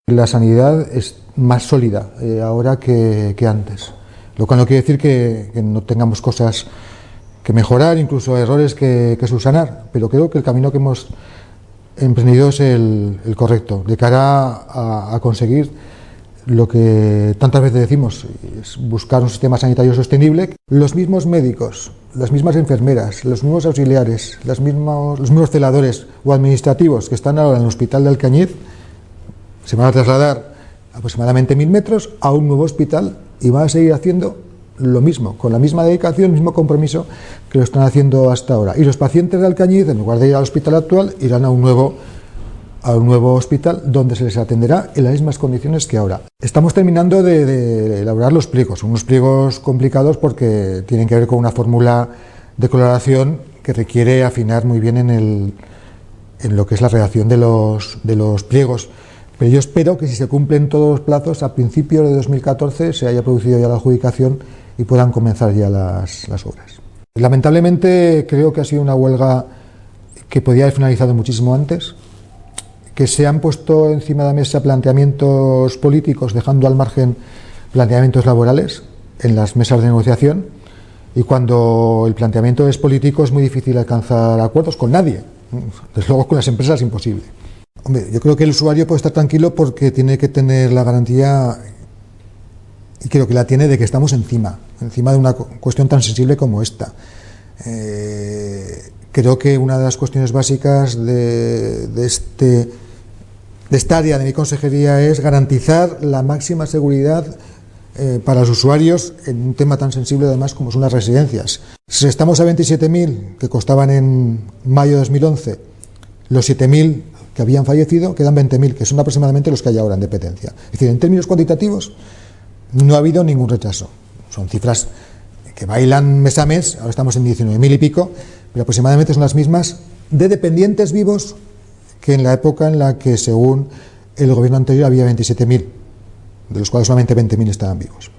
La sanidad es más sólida ahora que antes, lo cual no quiere decir que no tengamos cosas que mejorar, incluso errores que subsanar, pero creo que el camino que hemos emprendido es el correcto, de cara a conseguir lo que tantas veces decimos, es buscar un sistema sanitario sostenible. Los mismos médicos, las mismas enfermeras, los mismos auxiliares, los mismos celadores o administrativos que están ahora en el hospital de Alcañiz se van a trasladar aproximadamente 1000 metros a un nuevo hospital y van a seguir haciendo lo mismo, con la misma dedicación, el mismo compromiso que lo están haciendo hasta ahora. Y los pacientes de Alcañiz, en lugar de ir al hospital actual, irán a un nuevo hospital donde se les atenderá en las mismas condiciones que ahora. Estamos terminando de elaborar los pliegos, unos pliegos complicados porque tienen que ver con una fórmula de coloración que requiere afinar muy bien en lo que es la redacción de los pliegos. Pero yo espero que si se cumplen todos los plazos, a principios de 2014 se haya producido ya la adjudicación y puedan comenzar ya las obras. Lamentablemente creo que ha sido una huelga que podía haber finalizado muchísimo antes, que se han puesto encima de la mesa planteamientos políticos, dejando al margen planteamientos laborales en las mesas de negociación, y cuando el planteamiento es político es muy difícil alcanzar acuerdos con nadie, desde luego con las empresas es imposible. Hombre, yo creo que el usuario puede estar tranquilo porque tiene que tener la garantía, y creo que la tiene, de que estamos encima de una cuestión tan sensible como esta. Creo que una de las cuestiones básicas de esta área de mi consejería es garantizar la máxima seguridad para los usuarios en un tema tan sensible además como son las residencias. Si estamos a 27.000 que costaban en mayo de 2011, los 7.000 que habían fallecido, quedan 20.000, que son aproximadamente los que hay ahora en dependencia. Es decir, en términos cuantitativos no ha habido ningún retraso. Son cifras que bailan mes a mes, ahora estamos en 19.000 y pico, pero aproximadamente son las mismas de dependientes vivos que en la época en la que, según el gobierno anterior, había 27.000, de los cuales solamente 20.000 estaban vivos.